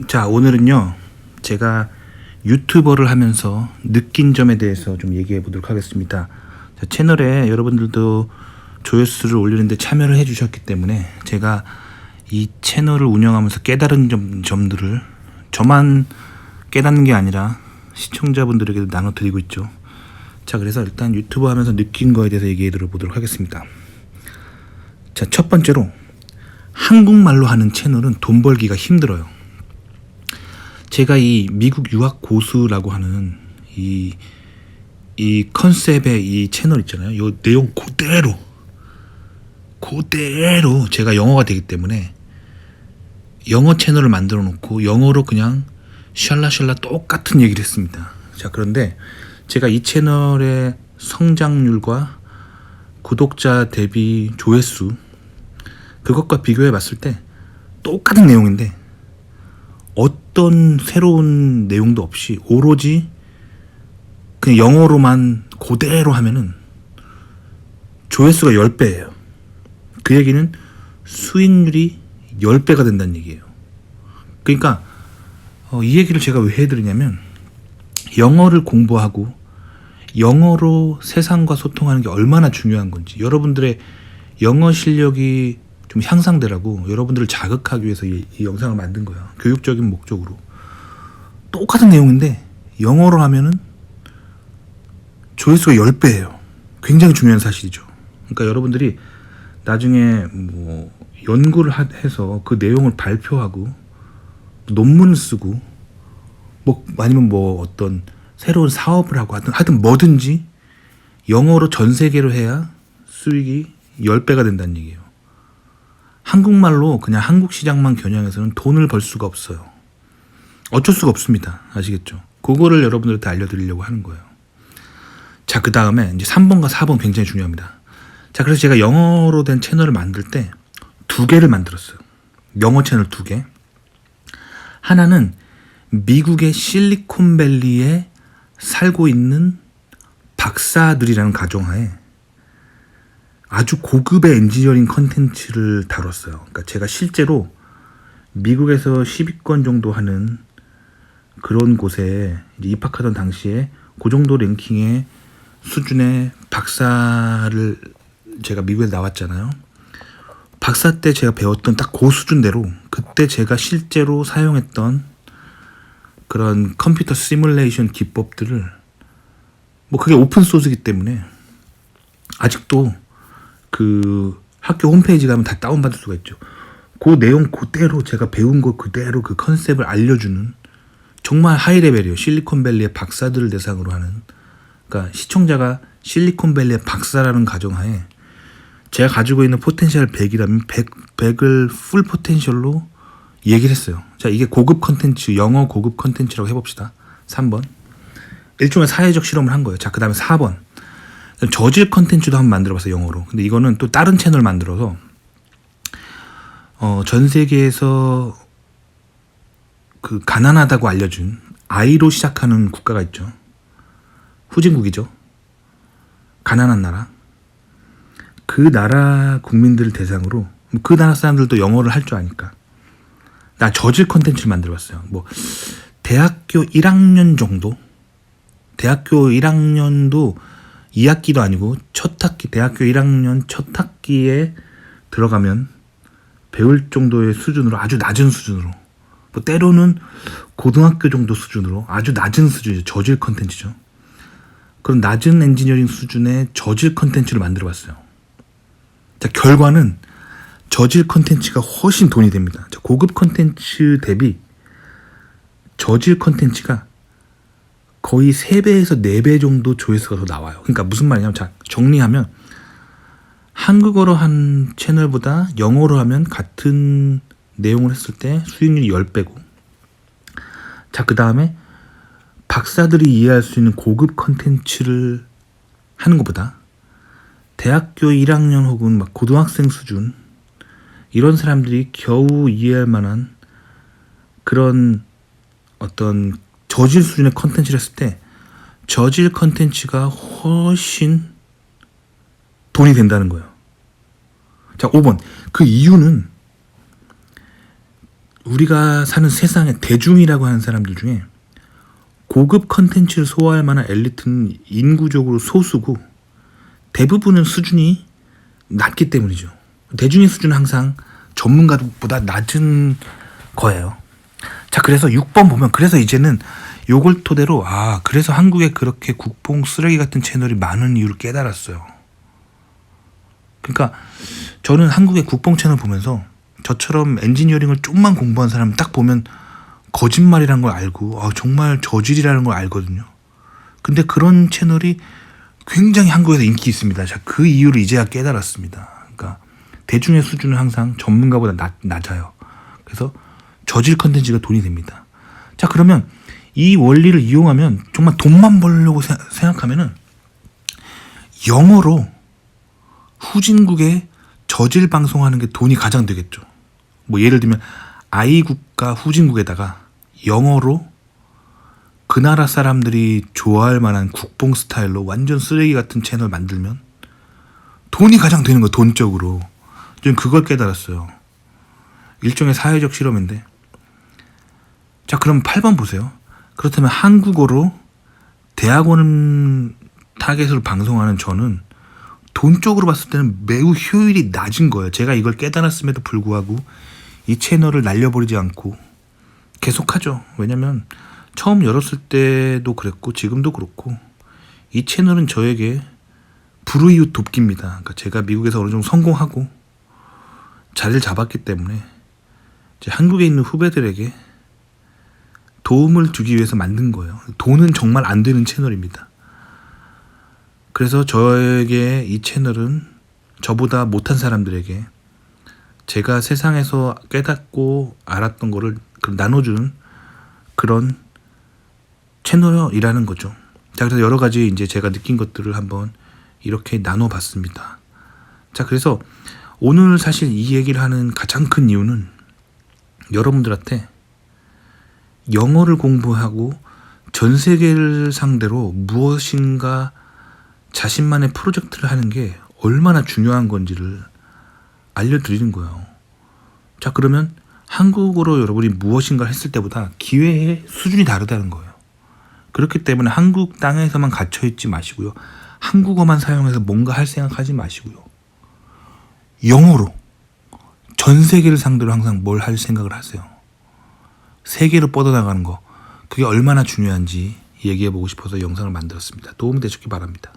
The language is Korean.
자, 오늘은요, 제가 유튜버를 하면서 느낀 점에 대해서 좀 얘기해 보도록 하겠습니다. 자, 채널에 여러분들도 조회수를 올리는데 참여를 해 주셨기 때문에 제가 이 채널을 운영하면서 깨달은 점들을 저만 깨닫는 게 아니라 시청자분들에게도 나눠드리고 있죠. 자, 그래서 일단 유튜버 하면서 느낀 거에 대해서 얘기해 들어보도록 하겠습니다. 자, 첫 번째로 한국말로 하는 채널은 돈 벌기가 힘들어요. 제가 이 미국 유학 고수라고 하는 이 컨셉의 이 채널 있잖아요. 이 내용 그대로 제가 영어가 되기 때문에 영어 채널을 만들어 놓고 영어로 그냥 샬라샬라 똑같은 얘기를 했습니다. 자, 그런데 제가 이 채널의 성장률과 구독자 대비 조회수 그것과 비교해 봤을 때 똑같은 내용인데 어떤 새로운 내용도 없이 오로지 그냥 영어로만 그대로 하면은 조회수가 10배예요. 그 얘기는 수익률이 10배가 된다는 얘기예요. 그러니까 이 얘기를 제가 왜 해드리냐면 영어를 공부하고 영어로 세상과 소통하는 게 얼마나 중요한 건지 여러분들의 영어 실력이 좀 향상되라고 여러분들을 자극하기 위해서 이 영상을 만든 거예요. 교육적인 목적으로. 똑같은 내용인데 영어로 하면은 조회수가 10배예요. 굉장히 중요한 사실이죠. 그러니까 여러분들이 나중에 뭐 연구를 해서 그 내용을 발표하고 논문을 쓰고 뭐 아니면 뭐 어떤 새로운 사업을 하고 하여튼 뭐든지 영어로 전 세계로 해야 수익이 10배가 된다는 얘기예요. 한국말로 그냥 한국 시장만 겨냥해서는 돈을 벌 수가 없어요. 어쩔 수가 없습니다. 아시겠죠? 그거를 여러분들한테 알려드리려고 하는 거예요. 자, 그 다음에 이제 3번과 4번 굉장히 중요합니다. 자, 그래서 제가 영어로 된 채널을 만들 때 2개를 만들었어요. 영어 채널 2개. 하나는 미국의 실리콘밸리에 살고 있는 박사들이라는 가정하에 아주 고급의 엔지니어링 컨텐츠를 다뤘어요. 그러니까 제가 실제로 미국에서 10위권 정도 하는 그런 곳에 입학하던 당시에 그 정도 랭킹의 수준의 박사를 제가 미국에 나왔잖아요. 박사 때 제가 배웠던 딱 그 수준대로 그때 제가 실제로 사용했던 그런 컴퓨터 시뮬레이션 기법들을 뭐 그게 오픈 소스이기 때문에 아직도 그 학교 홈페이지 가면 다 다운받을 수가 있죠. 그 내용 그대로 제가 배운 거 그대로 그 컨셉을 알려주는 정말 하이 레벨이에요. 실리콘밸리의 박사들을 대상으로 하는. 그러니까 시청자가 실리콘밸리의 박사라는 가정하에 제가 가지고 있는 포텐셜 100이라면 100을 풀 포텐셜로 얘기를 했어요. 자, 이게 고급 컨텐츠, 영어 고급 컨텐츠라고 해봅시다. 3번. 일종의 사회적 실험을 한 거예요. 자, 그 다음에 4번. 저질 컨텐츠도 한번 만들어봤어요, 영어로. 근데 이거는 또 다른 채널 만들어서 전 세계에서 그 가난하다고 알려준 I로 시작하는 국가가 있죠. 후진국이죠. 가난한 나라. 그 나라 국민들을 대상으로 그 나라 사람들도 영어를 할 줄 아니까 나 저질 컨텐츠를 만들어봤어요. 뭐 대학교 1학년 정도, 대학교 1학년도 2학기도 아니고 첫 학기, 대학교 1학년 첫 학기에 들어가면 배울 정도의 수준으로 아주 낮은 수준으로 뭐 때로는 고등학교 정도 수준으로 아주 낮은 수준이죠. 저질 컨텐츠죠. 그런 낮은 엔지니어링 수준의 저질 컨텐츠를 만들어 봤어요. 자, 결과는 저질 컨텐츠가 훨씬 돈이 됩니다. 자, 고급 컨텐츠 대비 저질 컨텐츠가 거의 3배에서 4배 정도 조회수가 더 나와요. 그러니까 무슨 말이냐면, 자, 정리하면 한국어로 한 채널보다 영어로 하면 같은 내용을 했을 때 수익률이 10배고, 자, 그 다음에 박사들이 이해할 수 있는 고급 컨텐츠를 하는 것보다 대학교 1학년 혹은 막 고등학생 수준 이런 사람들이 겨우 이해할 만한 그런 어떤 저질 수준의 컨텐츠를 했을 때 저질 컨텐츠가 훨씬 돈이 된다는 거예요. 자, 5번. 그 이유는 우리가 사는 세상의 대중이라고 하는 사람들 중에 고급 컨텐츠를 소화할 만한 엘리트는 인구적으로 소수고 대부분은 수준이 낮기 때문이죠. 대중의 수준은 항상 전문가보다 낮은 거예요. 자, 그래서 6번 보면, 그래서 이제는 요걸 토대로 그래서 한국에 그렇게 국뽕 쓰레기 같은 채널이 많은 이유를 깨달았어요. 그러니까 저는 한국의 국뽕 채널 보면서 저처럼 엔지니어링을 좀만 공부한 사람 딱 보면 거짓말이라는 걸 알고 정말 저질이라는 걸 알거든요. 근데 그런 채널이 굉장히 한국에서 인기 있습니다. 자, 그 이유를 이제야 깨달았습니다. 그러니까 대중의 수준은 항상 전문가보다 낮아요. 그래서 저질 컨텐츠가 돈이 됩니다. 자, 그러면 이 원리를 이용하면 정말 돈만 벌려고 생각하면은 영어로 후진국에 저질 방송하는 게 돈이 가장 되겠죠. 뭐 예를 들면 아이국가 후진국에다가 영어로 그 나라 사람들이 좋아할 만한 국뽕 스타일로 완전 쓰레기 같은 채널 만들면 돈이 가장 되는 거예요. 돈적으로. 저는 그걸 깨달았어요. 일종의 사회적 실험인데. 자, 그럼 8번 보세요. 그렇다면 한국어로 대학원 타겟으로 방송하는 저는 돈적으로 봤을 때는 매우 효율이 낮은 거예요. 제가 이걸 깨달았음에도 불구하고 이 채널을 날려버리지 않고 계속하죠. 왜냐면 처음 열었을 때도 그랬고 지금도 그렇고 이 채널은 저에게 불우이웃 돕기입니다. 그러니까 제가 미국에서 어느 정도 성공하고 자리를 잡았기 때문에 이제 한국에 있는 후배들에게 도움을 주기 위해서 만든 거예요. 돈은 정말 안 되는 채널입니다. 그래서 저에게 이 채널은 저보다 못한 사람들에게 제가 세상에서 깨닫고 알았던 거를 나눠주는 그런 채널이라는 거죠. 자, 그래서 여러 가지 이제 제가 느낀 것들을 한번 이렇게 나눠봤습니다. 자, 그래서 오늘 사실 이 얘기를 하는 가장 큰 이유는 여러분들한테 영어를 공부하고 전 세계를 상대로 무엇인가 자신만의 프로젝트를 하는 게 얼마나 중요한 건지를 알려드리는 거예요. 자, 그러면 한국어로 여러분이 무엇인가 했을 때보다 기회의 수준이 다르다는 거예요. 그렇기 때문에 한국 땅에서만 갇혀있지 마시고요. 한국어만 사용해서 뭔가 할 생각하지 마시고요. 영어로 전 세계를 상대로 항상 뭘 할 생각을 하세요. 세계로 뻗어나가는 거, 그게 얼마나 중요한지 얘기해보고 싶어서 영상을 만들었습니다. 도움이 되셨기 바랍니다.